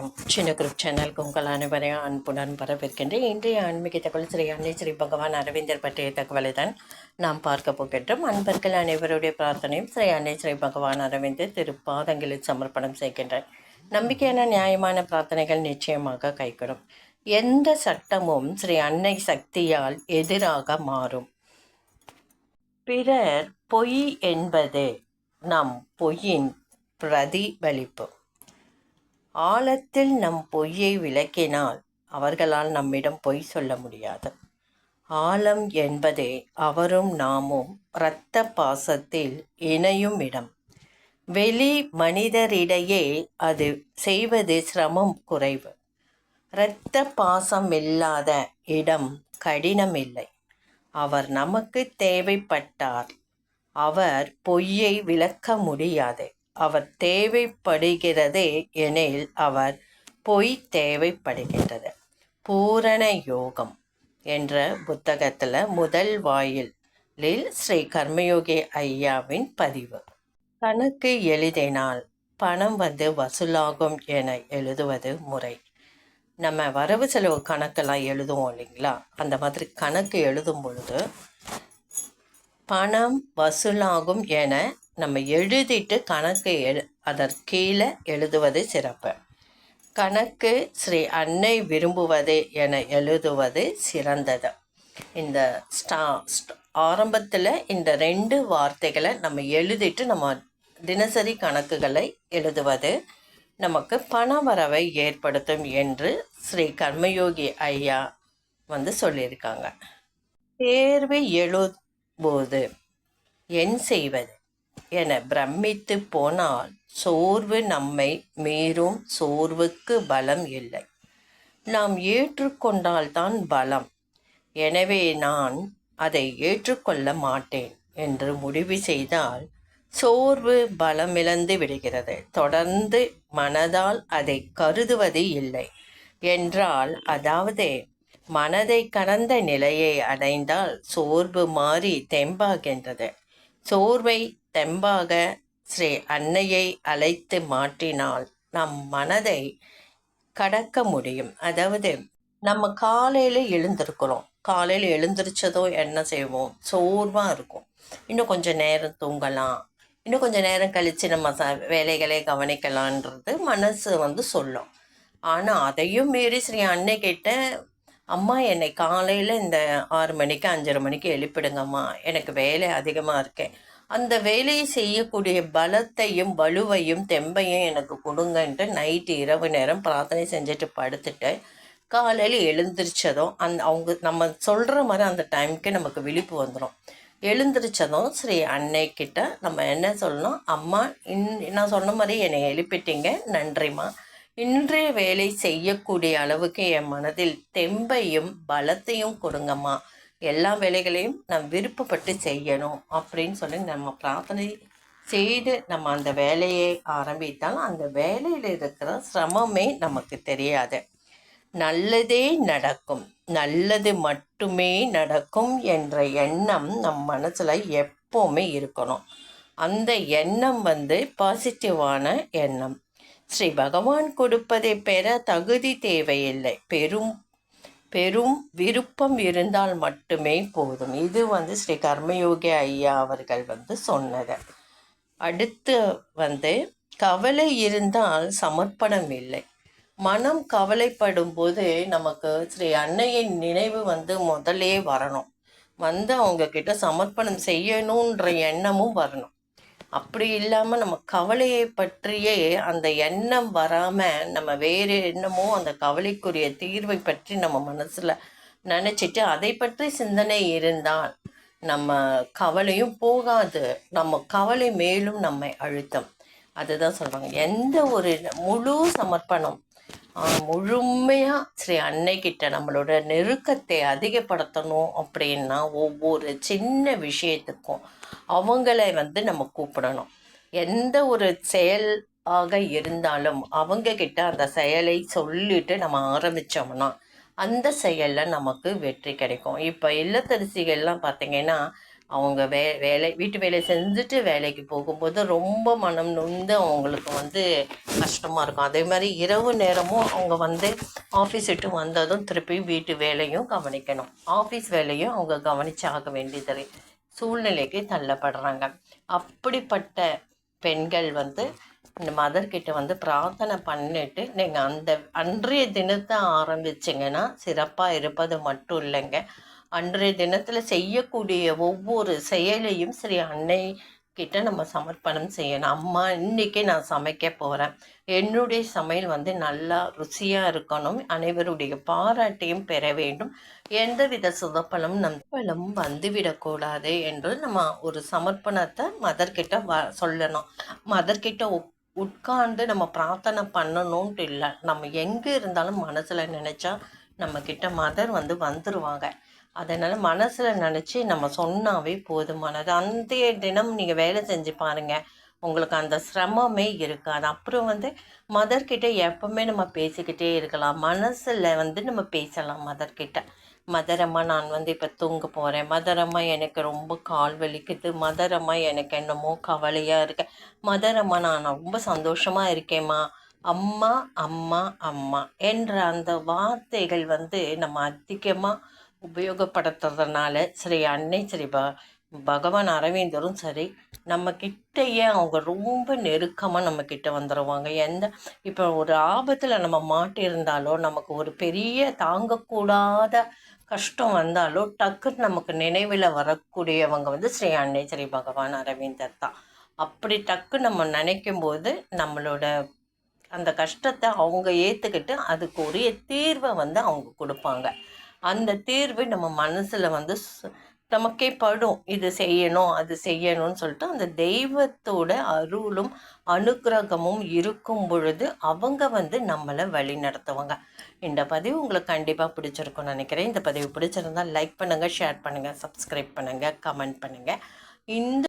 வணக்கம். சின்ன குரூப் சேனலுக்கு உங்கள் அனைவரையும் அன்புடன் வரவேற்கின்றேன். இன்றைய ஆன்மீக தகவல் ஸ்ரீ அன்னை ஸ்ரீ பகவான் அரவிந்தர் பற்றிய தகவலை தான் நாம் பார்க்க போகின்றோம். அன்பர்கள் அனைவருடைய பிரார்த்தனையும் ஸ்ரீ அன்னை ஸ்ரீ பகவான் அரவிந்தர் திருப்பாதங்களில் சமர்ப்பணம் செய்கின்றேன். நம்பிக்கையான நியாயமான பிரார்த்தனைகள் நிச்சயமாக கைகூடும். எந்த சட்டமும் ஸ்ரீ அன்னை சக்தியால் எதிராக மாறும். பிறர் பொய் என்பது நம் பொய்யின் பிரதிபலிப்பு. ஆழத்தில் நம் பொய்யை விளக்கினால் அவர்களால் நம்மிடம் பொய் சொல்ல முடியாது. ஆழம் என்பதே அவரும் நாமும் இரத்த பாசத்தில் இணையும் இடம். வெளி மனிதரிடையே அது செய்வது சிரமம் குறைவு. இரத்த பாசம் இல்லாத இடம் கடினமில்லை. அவர் நமக்கு தேவைப்பட்டார். அவர் பொய்யை விளக்க முடியாது. அவர் தேவைப்படுகிறதே எனில் அவர் பொய் தேவைப்படுகின்றது. பூரண யோகம் என்ற புத்தகத்தில் முதல் வாயிலில் ஸ்ரீ கர்மயோகி ஐயாவின் பதிவு. கணக்கு எழுதினால் பணம் வசூலாகும் என எழுதுவது முறை. நம்ம வரவு செலவு கணக்கெல்லாம் எழுதுவோம் இல்லைங்களா, அந்த மாதிரி கணக்கு எழுதும் பொழுது பணம் வசூலாகும் என நம்ம எழுதிட்டு கணக்கு அதற்கீழே எழுதுவது சிறப்பு. கணக்கு ஸ்ரீ அன்னை விரும்புவது என எழுதுவது சிறந்தது. இந்த ஆரம்பத்தில் இந்த 2 வார்த்தைகளை நம்ம எழுதிட்டு நம்ம தினசரி கணக்குகளை எழுதுவது நமக்கு பண வரவை ஏற்படுத்தும் என்று ஸ்ரீ கர்மயோகி ஐயா சொல்லியிருக்காங்க. தேர்வு எழுதும்போது என் செய்வது என பிரமித்து போனால் சோர்வு நம்மை மீறும். சோர்வுக்கு பலம் இல்லை. நாம் ஏற்றுக்கொண்டால்தான் பலம். எனவே நான் அதை ஏற்றுக்கொள்ள மாட்டேன் என்று முடிவு செய்தால் சோர்வு பலமிழந்து விடுகிறது. தொடர்ந்து மனதால் அதை கருதுவது இல்லை என்றால், அதாவது மனதை கடந்த நிலையை அடைந்தால் சோர்வு மாறி தெம்பாகின்றது. சோர்வை தெம்பாக ஸ்ரீ அன்னையை அழைத்து மாற்றினால் நம் மனதை கடக்க முடியும். அதாவது நம்ம காலையில் எழுந்திருக்கிறோம். காலையில் எழுந்திரிச்சதோ என்ன செய்வோம், சோர்வாக இருக்கும். இன்னும் கொஞ்சம் நேரம் தூங்கலாம், இன்னும் கொஞ்சம் நேரம் கழித்து நம்ம வேலைகளை கவனிக்கலான்றது மனசு சொல்லும். ஆனால் அதையும் மீறி ஸ்ரீ அன்னை கிட்ட, அம்மா என்னை காலையில் இந்த 6 மணிக்கு 5:30 மணிக்கு எழுப்பிடுங்கம்மா, எனக்கு வேலை அதிகமாக இருக்கேன், அந்த வேலையை செய்யக்கூடிய பலத்தையும் வலுவையும் தெம்பையும் எனக்கு கொடுங்கன்ட்டு நைட்டு இரவு நேரம் பிரார்த்தனை செஞ்சுட்டு படுத்துட்டு காலையில் எழுந்திரிச்சதும் அவங்க நம்ம சொல்கிற மாதிரி அந்த டைமுக்கு நமக்கு விழிப்பு வந்துடும். எழுந்திரிச்சதும் ஸ்ரீ அன்னைக்கிட்ட நம்ம என்ன சொல்லணும், அம்மா நான் சொன்ன மாதிரி என்னை எழுப்பிட்டீங்க, நன்றிம்மா. இன்றைய வேலை செய்யக்கூடிய அளவுக்கு என் மனதில் தெம்பையும் பலத்தையும் கொடுங்கம்மா. எல்லா வேலைகளையும் நான் விருப்பப்பட்டு செய்யணும் அப்படின்னு சொல்லி நம்ம பிரார்த்தனை செய்து நம்ம அந்த வேலையை ஆரம்பித்தால் அந்த வேலையில் இருக்கிற சிரமமே நமக்கு தெரியாது. நல்லதே நடக்கும், நல்லது மட்டுமே நடக்கும் என்ற எண்ணம் நம் மனசில் எப்போவுமே இருக்கணும். அந்த எண்ணம் பாசிட்டிவான எண்ணம். ஸ்ரீ பகவான் கொடுப்பதை பெற தகுதி தேவையில்லை, பெரும் விருப்பம் இருந்தால் மட்டுமே போதும். இது ஸ்ரீ கர்மயோகி ஐயா அவர்கள் சொன்னது. அடுத்து கவலை இருந்தால் சமர்ப்பணம் இல்லை. மனம் கவலைப்படும் போது நமக்கு ஸ்ரீ அன்னையின் நினைவு முதலே வரணும். அவங்க கிட்ட சமர்ப்பணம் செய்யணுன்ற எண்ணமும் வரணும். அப்படி இல்லாமல் நம்ம கவலையை பற்றியே அந்த எண்ணம் வராமல் நம்ம வேறு என்னமோ அந்த கவலைக்குரிய தீர்வை பற்றி நம்ம மனசில் நினச்சிட்டு அதை பற்றி சிந்தனை இருந்தால் நம்ம கவலையும் போகாது, நம்ம கவலை மேலும் நம்மை அழுத்தம். அதுதான் சொல்கிறாங்க, எந்த ஒரு முழு சமர்ப்பணம் முழுமையாக ஸ்ரீ அன்னைக்கிட்ட நம்மளோட நெருக்கத்தை அதிகப்படுத்தணும் அப்படின்னா ஒவ்வொரு சின்ன விஷயத்துக்கும் அவங்களை நம்ம கூப்பிடணும். எந்த ஒரு செயலாக இருந்தாலும் அவங்கக்கிட்ட அந்த செயலை சொல்லிட்டு நம்ம ஆரம்பித்தோம்னா அந்த செயலில் நமக்கு வெற்றி கிடைக்கும். இப்போ இல்லத்தரசிகள்லாம் பார்த்திங்கன்னா அவங்க வீட்டு வேலை செஞ்சுட்டு வேலைக்கு போகும்போது ரொம்ப மனம் நொந்து அவங்களுக்கு வந்து கஷ்டமாக இருக்கும். அதே மாதிரி இரவு நேரமும் அவங்க வந்து ஆஃபீஸ் விட்டு வந்ததும் திருப்பி வீட்டு வேலையும் கவனிக்கணும், ஆஃபீஸ் வேலையும் அவங்க கவனிச்சாக வேண்டியது சூழ்நிலைக்கு தள்ளப்படுறாங்க. அப்படிப்பட்ட பெண்கள் வந்து இந்த மதர்கிட்ட வந்து பிரார்த்தனை பண்ணிட்டு நீங்கள் அந்த அன்றைய தினத்தை ஆரம்பிச்சிங்கன்னா சிறப்பாக இருப்பது மட்டும் இல்லைங்க, அன்றைய தினத்தில் செய்யக்கூடிய ஒவ்வொரு செயலையும் ஸ்ரீ அன்னை கிட்ட நம்ம சமர்ப்பணம் செய்யணும். அம்மா இன்றைக்கி நான் சமைக்க போகிறேன், என்னுடைய சமையல் வந்து நல்லா ருசியாக இருக்கணும், அனைவருடைய பாராட்டையும் பெற வேண்டும், எந்தவித சுதப்பலும் நம்பளும் வந்துவிடக்கூடாது என்று நம்ம ஒரு சமர்ப்பணத்தை மதர்கிட்ட சொல்லணும். மதர்கிட்ட உட்கார்ந்து நம்ம பிரார்த்தனை பண்ணணுன்ட்டு இல்லை, நம்ம எங்கே இருந்தாலும் மனசில் நினச்சா நம்மக்கிட்ட மதர் வந்து வந்துடுவாங்க. அதனால் மனசில் நினச்சி நம்ம சொன்னாவே போதுமானது. அன்றைய தினம் நீங்கள் வேலை செஞ்சு பாருங்கள், உங்களுக்கு அந்த சிரமமே இருக்காது. அப்புறம் வந்து மதர்கிட்ட எப்பவுமே நம்ம பேசிக்கிட்டே இருக்கலாம், மனசில் வந்து நம்ம பேசலாம் மதர்கிட்ட. மதரம்மா நான் வந்து இப்போ தூங்க போகிறேன், மதரம்மா எனக்கு ரொம்ப கால் வலிக்குது, மதரம்மா எனக்கு என்னமோ கவலையாக இருக்கு, மதரம்மா நான் ரொம்ப சந்தோஷமாக இருக்கேம்மா, அம்மா அம்மா அம்மா என்ற அந்த வார்த்தைகள் வந்து நம்ம அதிகமாக உபயோகப்படுத்துறதுனால ஸ்ரீ அன்னை ஸ்ரீ பகவான் அரவிந்தரும் சரி நம்ம கிட்டேயே அவங்க ரொம்ப நெருக்கமாக நம்ம கிட்ட வந்துடுவாங்க. இப்போ ஒரு ஆபத்தில் நம்ம மாட்டியிருந்தாலோ, நமக்கு ஒரு பெரிய தாங்கக்கூடாத கஷ்டம் வந்தாலோ டக்குன்னு நமக்கு நினைவில் வரக்கூடியவங்க வந்து ஸ்ரீ அன்னை ஸ்ரீ பகவான் அரவிந்தர் தான். அப்படி டக்கு நம்ம நினைக்கும் போது நம்மளோட அந்த கஷ்டத்தை அவங்க ஏற்றுக்கிட்டு அதுக்கு உரிய தீர்வை வந்து அவங்க கொடுப்பாங்க. அந்த தீர்வு நம்ம மனசில் வந்து நமக்கே படும், இது செய்யணும் அது செய்யணும்னு சொல்லிட்டு அந்த தெய்வத்தோட அருளும் அனுக்கிரகமும் இருக்கும் பொழுது அவங்க வந்து நம்மளை வழி நடத்துவாங்க. இந்த பதிவு உங்களுக்கு கண்டிப்பாக பிடிச்சிருக்கும்னு நினைக்கிறேன். இந்த பதிவு பிடிச்சிருந்தால் லைக் பண்ணுங்கள், ஷேர் பண்ணுங்கள், சப்ஸ்கிரைப் பண்ணுங்கள், கமெண்ட் பண்ணுங்கள். இந்த